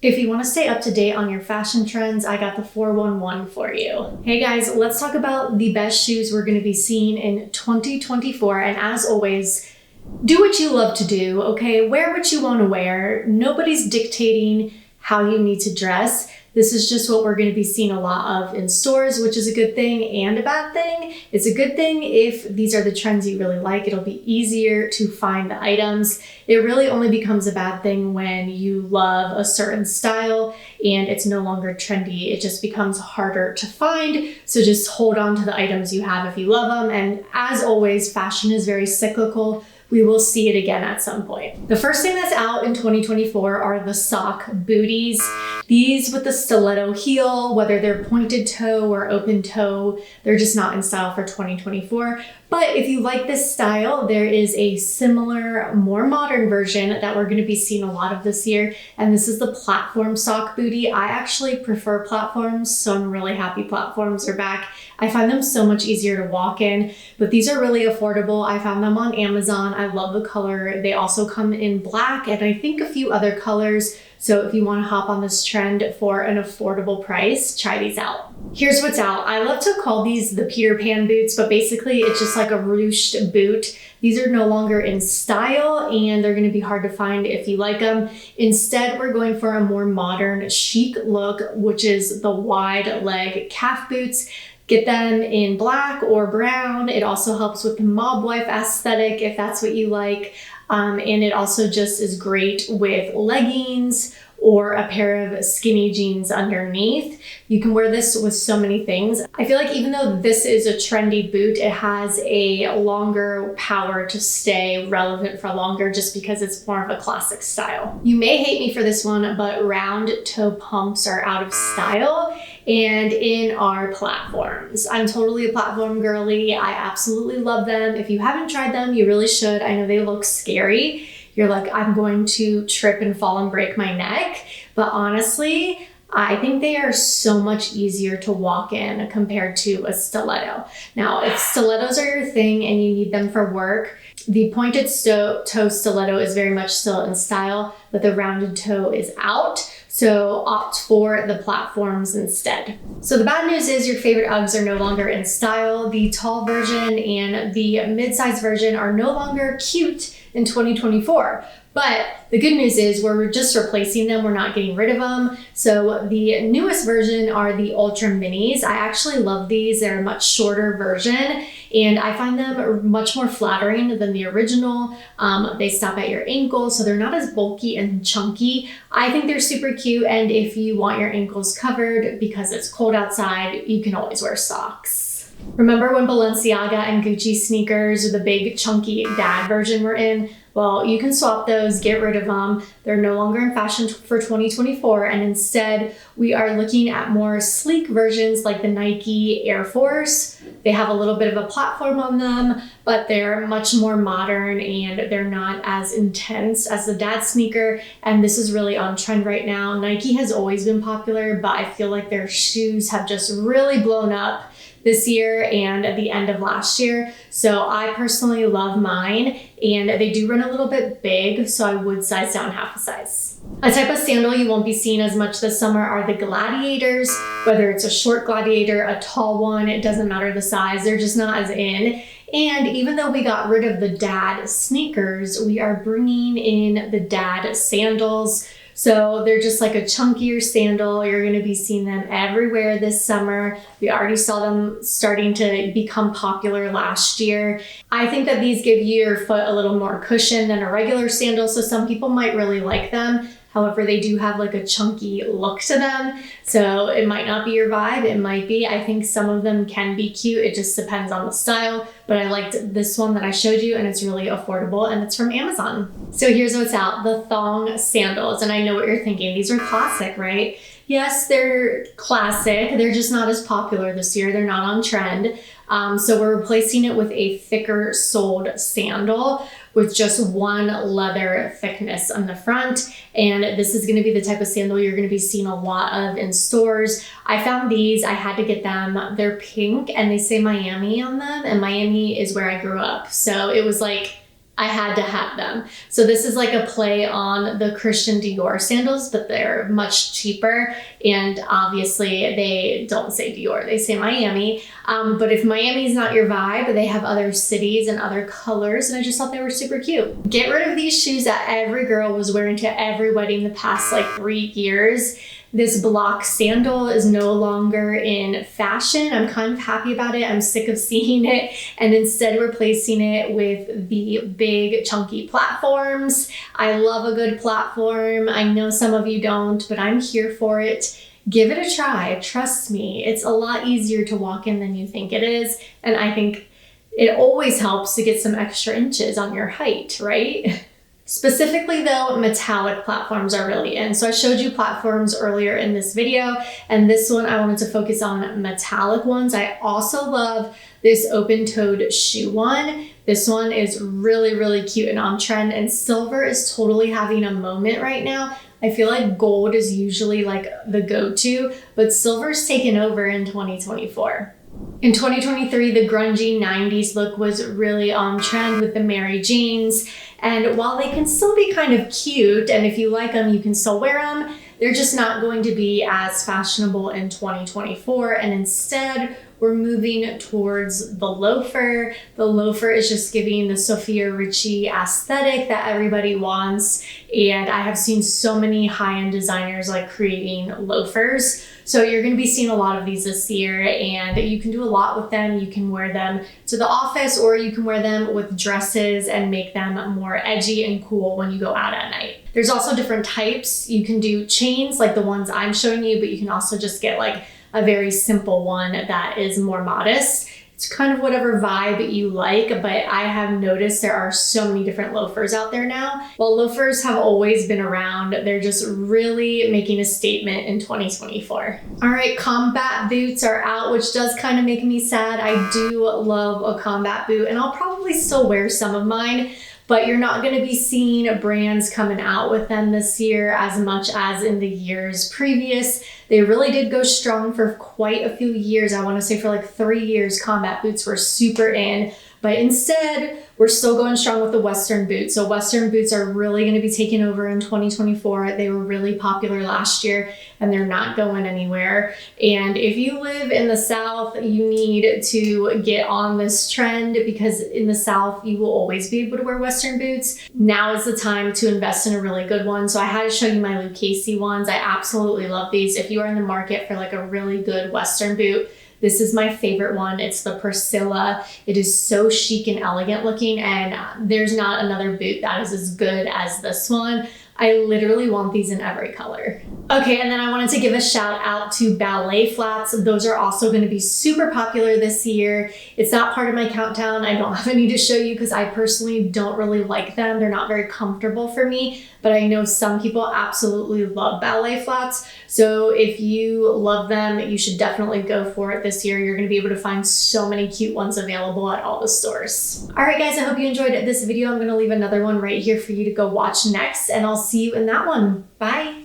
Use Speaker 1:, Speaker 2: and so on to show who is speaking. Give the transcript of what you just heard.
Speaker 1: If you want to stay up to date on your fashion trends, I got the 411 for you. Hey guys, let's talk about the best shoes we're going to be seeing in 2024. And as always, do what you love to do, okay? Wear what you want to wear. Nobody's dictating how you need to dress. This is just what we're going to be seeing a lot of in stores, which is a good thing and a bad thing. It's a good thing if these are the trends you really like. It'll be easier to find the items. It really only becomes a bad thing when you love a certain style and it's no longer trendy. It just becomes harder to find. So just hold on to the items you have if you love them. And as always, fashion is very cyclical. We will see it again at some point. The first thing that's out in 2024 are the sock booties. These with the stiletto heel, whether they're pointed toe or open toe, they're just not in style for 2024. But if you like this style, there is a similar, more modern version that we're going to be seeing a lot of this year. And this is the platform sock booty. I actually prefer platforms, so I'm really happy platforms are back. I find them so much easier to walk in, but these are really affordable. I found them on Amazon. I love the color. They also come in black and I think a few other colors. So if you want to hop on this trend for an affordable price, try these out. Here's what's out. I love to call these the Peter Pan boots, but basically it's just like a ruched boot. These are no longer in style and they're going to be hard to find if you like them. Instead, we're going for a more modern chic look, which is the wide leg calf boots. Get them in black or brown. It also helps with the mob wife aesthetic if that's what you like. And it also just is great with leggings or a pair of skinny jeans underneath. You can wear this with so many things. I feel like even though this is a trendy boot, it has a longer power to stay relevant for longer just because it's more of a classic style. You may hate me for this one, but round toe pumps are out of style and in our platforms. I'm totally a platform girly. I absolutely love them. If you haven't tried them, you really should. I know they look scary. You're like, I'm going to trip and fall and break my neck. But honestly, I think they are so much easier to walk in compared to a stiletto. Now, if stilettos are your thing and you need them for work, the pointed toe stiletto is very much still in style, but the rounded toe is out. So opt for the platforms instead. So the bad news is your favorite Uggs are no longer in style. The tall version and the mid-size version are no longer cute in 2024. But the good news is we're just replacing them. We're not getting rid of them. So the newest version are the Ultra Minis. I actually love these. They're a much shorter version and I find them much more flattering than the original. They stop at your ankles, so they're not as bulky and chunky. I think they're super cute. And if you want your ankles covered because it's cold outside, you can always wear socks. Remember when Balenciaga and Gucci sneakers, the big chunky dad version were in? Well, you can swap those, get rid of them. They're no longer in fashion for 2024. And instead, we are looking at more sleek versions like the Nike Air Force. They have a little bit of a platform on them, but they're much more modern and they're not as intense as the dad sneaker. And this is really on trend right now. Nike has always been popular, but I feel like their shoes have just really blown up this year and at the end of last year. So I personally love mine and they do run a little bit big, so I would size down half a size. A type of sandal you won't be seeing as much this summer are the gladiators, whether it's a short gladiator, a tall one, it doesn't matter the size, they're just not as in. And even though we got rid of the dad sneakers, we are bringing in the dad sandals. So they're just like a chunkier sandal. You're going to be seeing them everywhere this summer. We already saw them starting to become popular last year. I think that these give your foot a little more cushion than a regular sandal, so some people might really like them. However, they do have like a chunky look to them. So it might not be your vibe, it might be. I think some of them can be cute. It just depends on the style. But I liked this one that I showed you and it's really affordable and it's from Amazon. So here's what's out, the Thong Sandals. And I know what you're thinking, these are classic, right? Yes, they're classic. They're just not as popular this year. They're not on trend. So we're replacing it with a thicker soled sandal with just one leather thickness on the front. And this is going to be the type of sandal you're going to be seeing a lot of in stores. I found these, I had to get them. They're pink and they say Miami on them, and Miami is where I grew up. So it was like I had to have them. So this is like a play on the Christian Dior sandals, but they're much cheaper. And obviously they don't say Dior, they say Miami. But if Miami is not your vibe, they have other cities and other colors. And I just thought they were super cute. Get rid of these shoes that every girl was wearing to every wedding the past like 3 years. This block sandal is no longer in fashion. I'm kind of happy about it. I'm sick of seeing it, and instead replacing it with the big chunky platforms. I love a good platform. I know some of you don't, but I'm here for it. Give it a try. Trust me, it's a lot easier to walk in than you think it is. And I think it always helps to get some extra inches on your height, right? Specifically though, metallic platforms are really in. So I showed you platforms earlier in this video, and this one I wanted to focus on metallic ones. I also love this open-toed shoe one. This one is really, really cute and on trend, and silver is totally having a moment right now. I feel like gold is usually like the go-to, but silver's taken over in 2024. In 2023, the grungy 90s look was really on trend with the Mary Janes. And while they can still be kind of cute, and if you like them, you can still wear them, they're just not going to be as fashionable in 2024. And instead, we're moving towards the loafer. The loafer is just giving the Sofia Richie aesthetic that everybody wants. And I have seen so many high-end designers like creating loafers. So you're going to be seeing a lot of these this year, and you can do a lot with them. You can wear them to the office, or you can wear them with dresses and make them more edgy and cool when you go out at night. There's also different types. You can do chains like the ones I'm showing you, but you can also just get like a very simple one that is more modest. It's kind of whatever vibe you like, but I have noticed there are so many different loafers out there now. While loafers have always been around, they're just really making a statement in 2024. All right, combat boots are out, which does kind of make me sad. I do love a combat boot, and I'll probably still wear some of mine, but you're not going to be seeing brands coming out with them this year as much as in the years previous. They really did go strong for quite a few years. I want to say for like 3 years, combat boots were super in, but instead we're still going strong with the Western boot. So Western boots are really going to be taking over in 2024. They were really popular last year, and they're not going anywhere. And if you live in the South, you need to get on this trend, because in the South, you will always be able to wear Western boots. Now is the time to invest in a really good one. So I had to show you my Lucchese ones. I absolutely love these. If you are in the market for like a really good Western boot, this is my favorite one. It's the Priscilla. It is so chic and elegant looking, and there's not another boot that is as good as this one. I literally want these in every color. Okay, and then I wanted to give a shout out to ballet flats. Those are also going to be super popular this year. It's not part of my countdown. I don't have any to show you because I personally don't really like them. They're not very comfortable for me, but I know some people absolutely love ballet flats. So if you love them, you should definitely go for it this year. You're going to be able to find so many cute ones available at all the stores. All right, guys, I hope you enjoyed this video. I'm going to leave another one right here for you to go watch next, and I'll see you in that one. Bye.